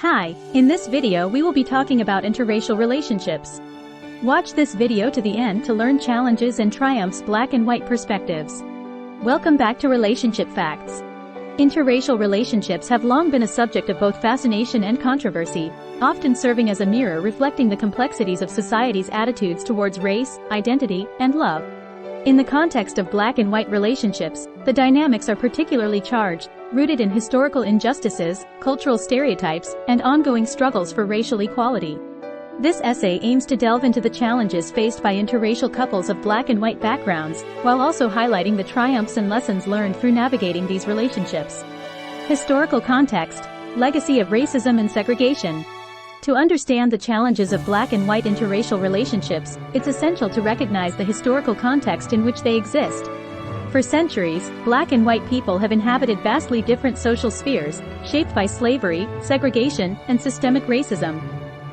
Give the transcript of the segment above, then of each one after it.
Hi, in this video we will be talking about interracial relationships. Watch this video to the end to learn challenges and triumphs, black and white perspectives. Welcome back to Relationship Facts. Interracial relationships have long been a subject of both fascination and controversy, often serving as a mirror reflecting the complexities of society's attitudes towards race, identity, and love. In the context of black and white relationships, the dynamics are particularly charged, rooted in historical injustices, cultural stereotypes, and ongoing struggles for racial equality. This essay aims to delve into the challenges faced by interracial couples of black and white backgrounds, while also highlighting the triumphs and lessons learned through navigating these relationships. Historical context: legacy of racism and segregation. To understand the challenges of black and white interracial relationships, it's essential to recognize the historical context in which they exist. For centuries, black and white people have inhabited vastly different social spheres, shaped by slavery, segregation, and systemic racism.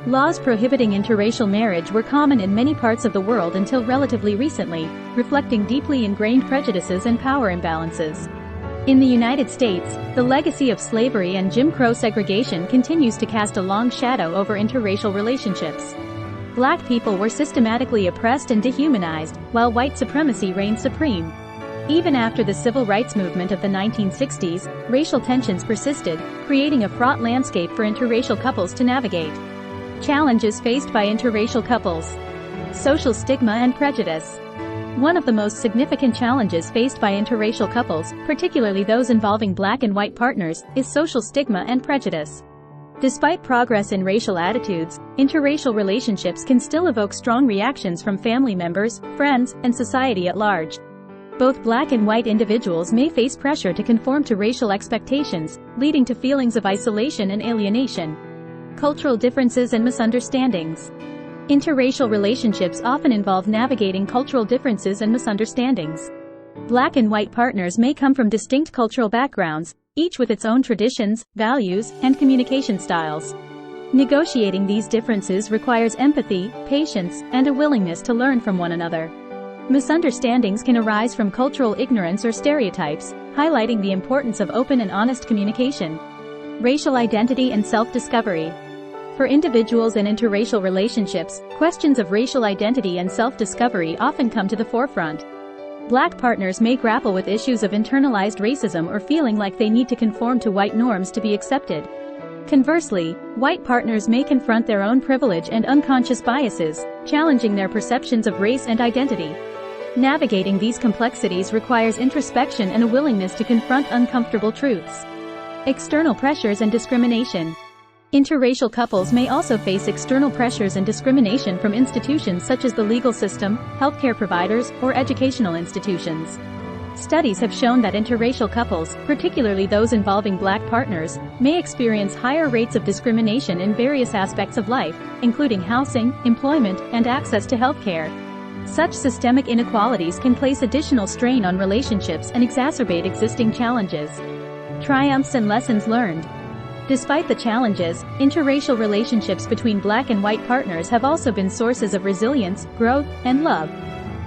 Laws prohibiting interracial marriage were common in many parts of the world until relatively recently, reflecting deeply ingrained prejudices and power imbalances. In the United States, the legacy of slavery and Jim Crow segregation continues to cast a long shadow over interracial relationships. Black people were systematically oppressed and dehumanized, while white supremacy reigned supreme. Even after the civil rights movement of the 1960s, racial tensions persisted, creating a fraught landscape for interracial couples to navigate. Challenges faced by interracial couples. Social stigma and prejudice. One of the most significant challenges faced by interracial couples, particularly those involving black and white partners, is social stigma and prejudice. Despite progress in racial attitudes, interracial relationships can still evoke strong reactions from family members, friends, and society at large. Both black and white individuals may face pressure to conform to racial expectations, leading to feelings of isolation and alienation. Cultural differences and misunderstandings. Interracial relationships often involve navigating cultural differences and misunderstandings. Black and white partners may come from distinct cultural backgrounds, each with its own traditions, values, and communication styles. Negotiating these differences requires empathy, patience, and a willingness to learn from one another. Misunderstandings can arise from cultural ignorance or stereotypes, highlighting the importance of open and honest communication. Racial identity and self-discovery. For individuals in interracial relationships, questions of racial identity and self-discovery often come to the forefront. Black partners may grapple with issues of internalized racism or feeling like they need to conform to white norms to be accepted. Conversely, white partners may confront their own privilege and unconscious biases, challenging their perceptions of race and identity. Navigating these complexities requires introspection and a willingness to confront uncomfortable truths. External pressures and discrimination. Interracial couples may also face external pressures and discrimination from institutions such as the legal system, healthcare providers, or educational institutions. Studies have shown that interracial couples, particularly those involving black partners, may experience higher rates of discrimination in various aspects of life, including housing, employment, and access to healthcare. Such systemic inequalities can place additional strain on relationships and exacerbate existing challenges. Triumphs and lessons learned. Despite the challenges, interracial relationships between black and white partners have also been sources of resilience, growth, and love.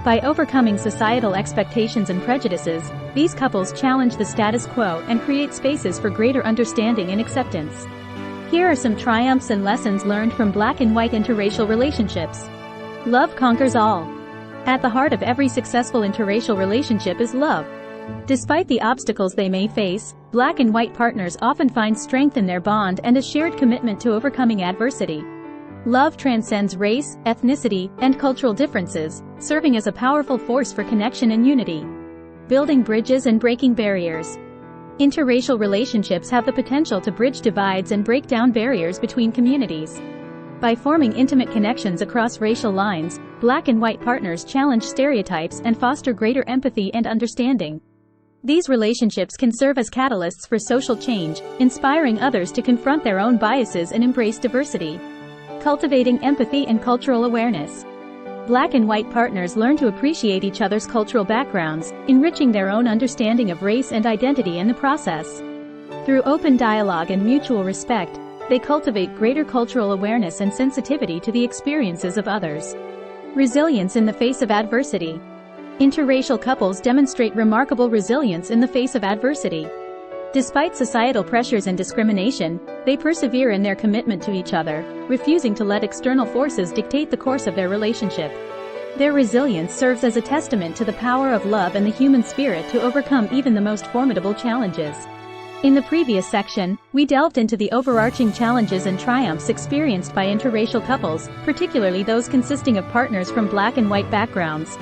By overcoming societal expectations and prejudices, these couples challenge the status quo and create spaces for greater understanding and acceptance. Here are some triumphs and lessons learned from black and white interracial relationships. Love conquers all. At the heart of every successful interracial relationship is love. Despite the obstacles they may face, black and white partners often find strength in their bond and a shared commitment to overcoming adversity. Love transcends race, ethnicity, and cultural differences, serving as a powerful force for connection and unity. Building bridges and breaking barriers. Interracial relationships have the potential to bridge divides and break down barriers between communities. By forming intimate connections across racial lines, black and white partners challenge stereotypes and foster greater empathy and understanding. These relationships can serve as catalysts for social change, inspiring others to confront their own biases and embrace diversity. Cultivating empathy and cultural awareness. Black and white partners learn to appreciate each other's cultural backgrounds, enriching their own understanding of race and identity in the process. Through open dialogue and mutual respect, they cultivate greater cultural awareness and sensitivity to the experiences of others. Resilience in the face of adversity. Interracial couples demonstrate remarkable resilience in the face of adversity. Despite societal pressures and discrimination, they persevere in their commitment to each other, refusing to let external forces dictate the course of their relationship. Their resilience serves as a testament to the power of love and the human spirit to overcome even the most formidable challenges. In the previous section, we delved into the overarching challenges and triumphs experienced by interracial couples, particularly those consisting of partners from Black and white backgrounds.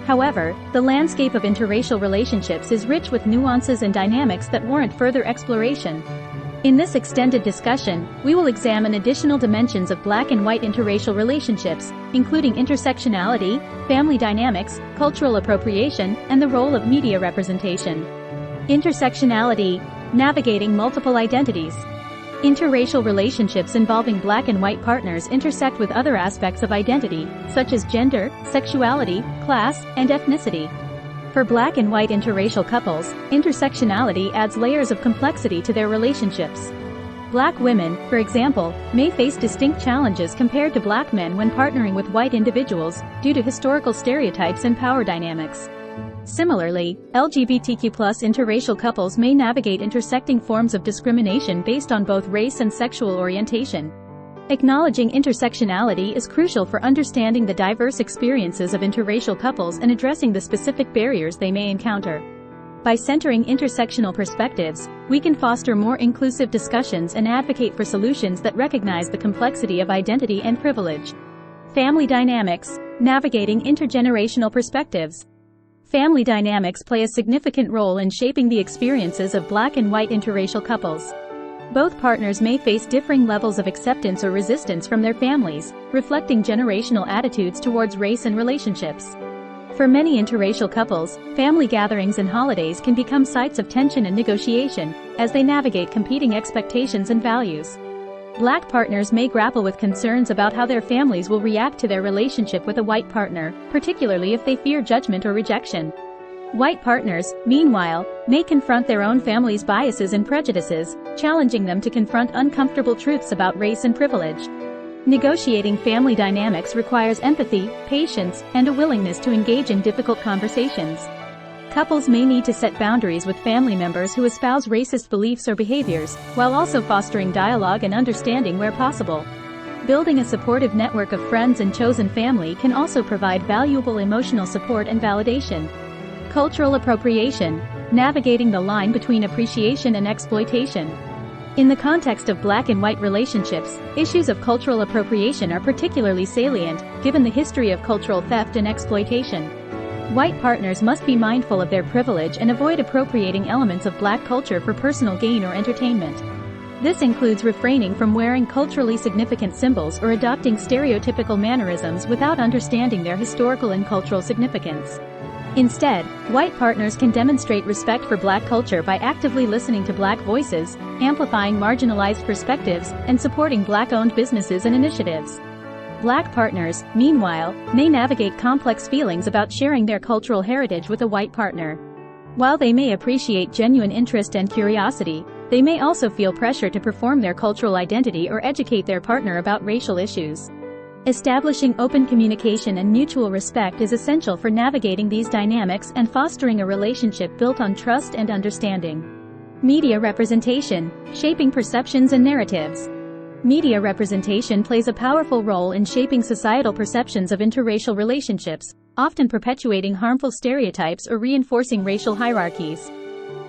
However, the landscape of interracial relationships is rich with nuances and dynamics that warrant further exploration. In this extended discussion, we will examine additional dimensions of Black and white interracial relationships, including intersectionality, family dynamics, cultural appropriation, and the role of media representation. Intersectionality: navigating multiple identities. Interracial relationships involving Black and white partners intersect with other aspects of identity, such as gender, sexuality, class, and ethnicity. For Black and white interracial couples, intersectionality adds layers of complexity to their relationships. Black women, for example, may face distinct challenges compared to Black men when partnering with white individuals, due to historical stereotypes and power dynamics. Similarly, LGBTQ+ interracial couples may navigate intersecting forms of discrimination based on both race and sexual orientation. Acknowledging intersectionality is crucial for understanding the diverse experiences of interracial couples and addressing the specific barriers they may encounter. By centering intersectional perspectives, we can foster more inclusive discussions and advocate for solutions that recognize the complexity of identity and privilege. Family dynamics: navigating intergenerational perspectives. Family dynamics play a significant role in shaping the experiences of Black and white interracial couples. Both partners may face differing levels of acceptance or resistance from their families, reflecting generational attitudes towards race and relationships. For many interracial couples, family gatherings and holidays can become sites of tension and negotiation, as they navigate competing expectations and values. Black partners may grapple with concerns about how their families will react to their relationship with a white partner, particularly if they fear judgment or rejection. White partners, meanwhile, may confront their own family's biases and prejudices, challenging them to confront uncomfortable truths about race and privilege. Negotiating family dynamics requires empathy, patience, and a willingness to engage in difficult conversations. Couples may need to set boundaries with family members who espouse racist beliefs or behaviors, while also fostering dialogue and understanding where possible. Building a supportive network of friends and chosen family can also provide valuable emotional support and validation. Cultural appropriation: navigating the line between appreciation and exploitation. In the context of Black and white relationships, issues of cultural appropriation are particularly salient, given the history of cultural theft and exploitation. White partners must be mindful of their privilege and avoid appropriating elements of Black culture for personal gain or entertainment. This includes refraining from wearing culturally significant symbols or adopting stereotypical mannerisms without understanding their historical and cultural significance. Instead, white partners can demonstrate respect for Black culture by actively listening to Black voices, amplifying marginalized perspectives, and supporting Black-owned businesses and initiatives. Black partners, meanwhile, may navigate complex feelings about sharing their cultural heritage with a white partner. While they may appreciate genuine interest and curiosity, they may also feel pressure to perform their cultural identity or educate their partner about racial issues. Establishing open communication and mutual respect is essential for navigating these dynamics and fostering a relationship built on trust and understanding. Media representation: shaping perceptions and narratives. Media representation plays a powerful role in shaping societal perceptions of interracial relationships, often perpetuating harmful stereotypes or reinforcing racial hierarchies.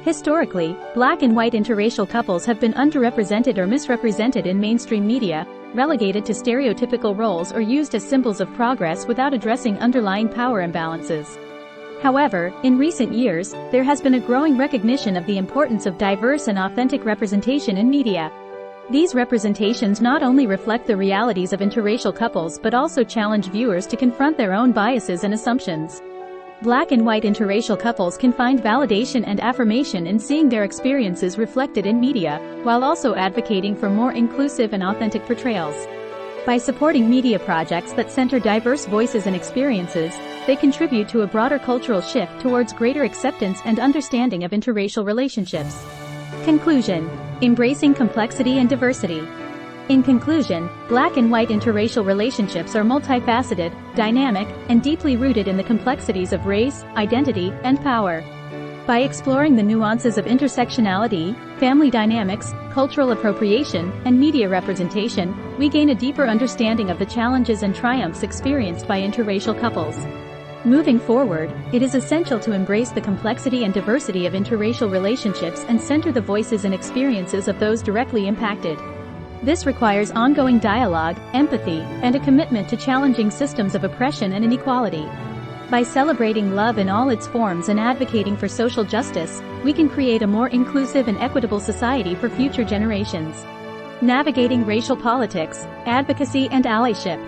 Historically, Black and white interracial couples have been underrepresented or misrepresented in mainstream media, relegated to stereotypical roles or used as symbols of progress without addressing underlying power imbalances. However, in recent years, there has been a growing recognition of the importance of diverse and authentic representation in media. These representations not only reflect the realities of interracial couples but also challenge viewers to confront their own biases and assumptions. Black and white interracial couples can find validation and affirmation in seeing their experiences reflected in media, while also advocating for more inclusive and authentic portrayals. By supporting media projects that center diverse voices and experiences, they contribute to a broader cultural shift towards greater acceptance and understanding of interracial relationships. Conclusion: embracing complexity and diversity. In conclusion, Black and white interracial relationships are multifaceted, dynamic, and deeply rooted in the complexities of race, identity, and power. By exploring the nuances of intersectionality, family dynamics, cultural appropriation, and media representation, we gain a deeper understanding of the challenges and triumphs experienced by interracial couples. Moving forward, it is essential to embrace the complexity and diversity of interracial relationships and center the voices and experiences of those directly impacted. This requires ongoing dialogue, empathy, and a commitment to challenging systems of oppression and inequality. By celebrating love in all its forms and advocating for social justice, we can create a more inclusive and equitable society for future generations. Navigating racial politics, advocacy, and allyship.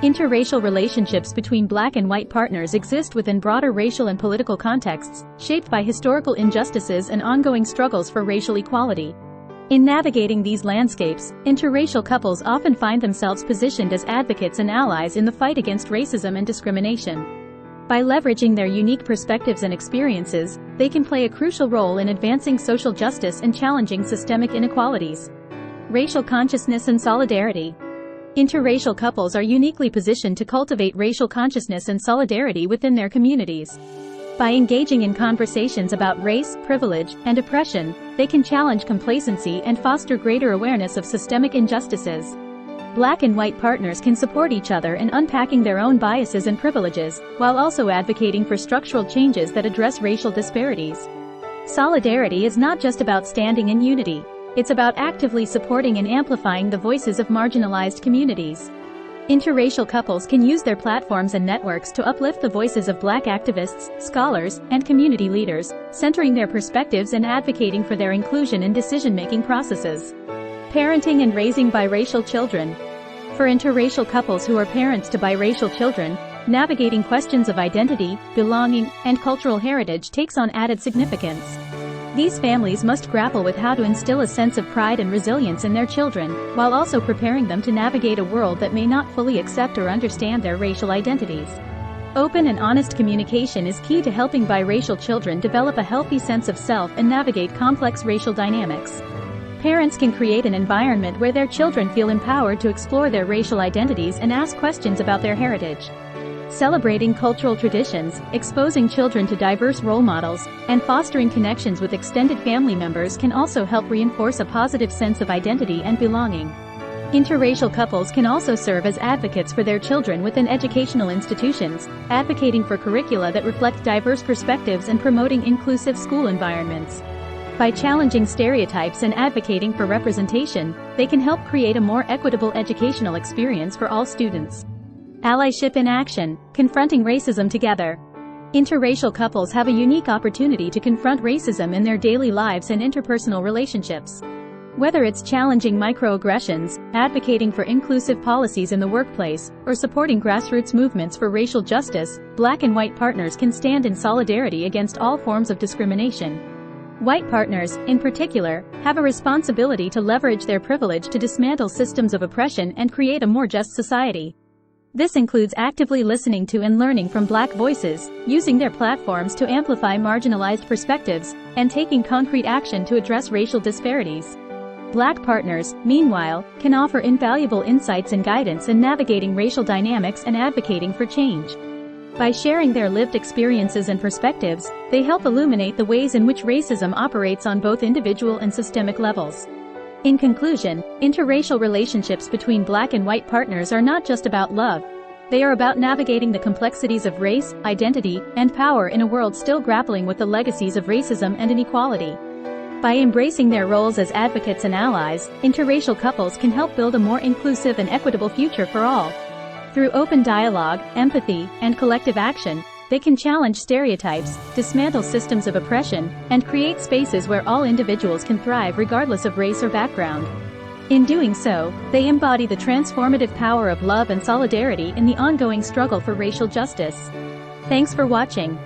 Interracial relationships between Black and white partners exist within broader racial and political contexts, shaped by historical injustices and ongoing struggles for racial equality. In navigating these landscapes, interracial couples often find themselves positioned as advocates and allies in the fight against racism and discrimination. By leveraging their unique perspectives and experiences, they can play a crucial role in advancing social justice and challenging systemic inequalities. Racial consciousness and solidarity. Interracial couples are uniquely positioned to cultivate racial consciousness and solidarity within their communities. By engaging in conversations about race, privilege, and oppression, they can challenge complacency and foster greater awareness of systemic injustices. Black and white partners can support each other in unpacking their own biases and privileges, while also advocating for structural changes that address racial disparities. Solidarity is not just about standing in unity. It's about actively supporting and amplifying the voices of marginalized communities. Interracial couples can use their platforms and networks to uplift the voices of Black activists, scholars, and community leaders, centering their perspectives and advocating for their inclusion in decision-making processes. Parenting and raising biracial children. For interracial couples who are parents to biracial children, navigating questions of identity, belonging, and cultural heritage takes on added significance. These families must grapple with how to instill a sense of pride and resilience in their children, while also preparing them to navigate a world that may not fully accept or understand their racial identities. Open and honest communication is key to helping biracial children develop a healthy sense of self and navigate complex racial dynamics. Parents can create an environment where their children feel empowered to explore their racial identities and ask questions about their heritage. Celebrating cultural traditions, exposing children to diverse role models, and fostering connections with extended family members can also help reinforce a positive sense of identity and belonging. Interracial couples can also serve as advocates for their children within educational institutions, advocating for curricula that reflect diverse perspectives and promoting inclusive school environments. By challenging stereotypes and advocating for representation, they can help create a more equitable educational experience for all students. Allyship in action, confronting racism together. Interracial couples have a unique opportunity to confront racism in their daily lives and interpersonal relationships. Whether it's challenging microaggressions, advocating for inclusive policies in the workplace, or supporting grassroots movements for racial justice, Black and white partners can stand in solidarity against all forms of discrimination. White partners, in particular, have a responsibility to leverage their privilege to dismantle systems of oppression and create a more just society. This includes actively listening to and learning from Black voices, using their platforms to amplify marginalized perspectives, and taking concrete action to address racial disparities. Black partners, meanwhile, can offer invaluable insights and guidance in navigating racial dynamics and advocating for change. By sharing their lived experiences and perspectives, they help illuminate the ways in which racism operates on both individual and systemic levels. In conclusion, interracial relationships between Black and white partners are not just about love. They are about navigating the complexities of race, identity, and power in a world still grappling with the legacies of racism and inequality. By embracing their roles as advocates and allies, interracial couples can help build a more inclusive and equitable future for all. Through open dialogue, empathy, and collective action, they can challenge stereotypes, dismantle systems of oppression, and create spaces where all individuals can thrive regardless of race or background. In doing so, they embody the transformative power of love and solidarity in the ongoing struggle for racial justice. Thanks for watching.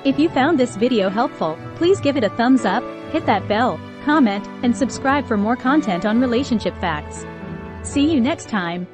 If you found this video helpful, please give it a thumbs up, hit that bell, comment, and subscribe for more content on relationship facts. See you next time.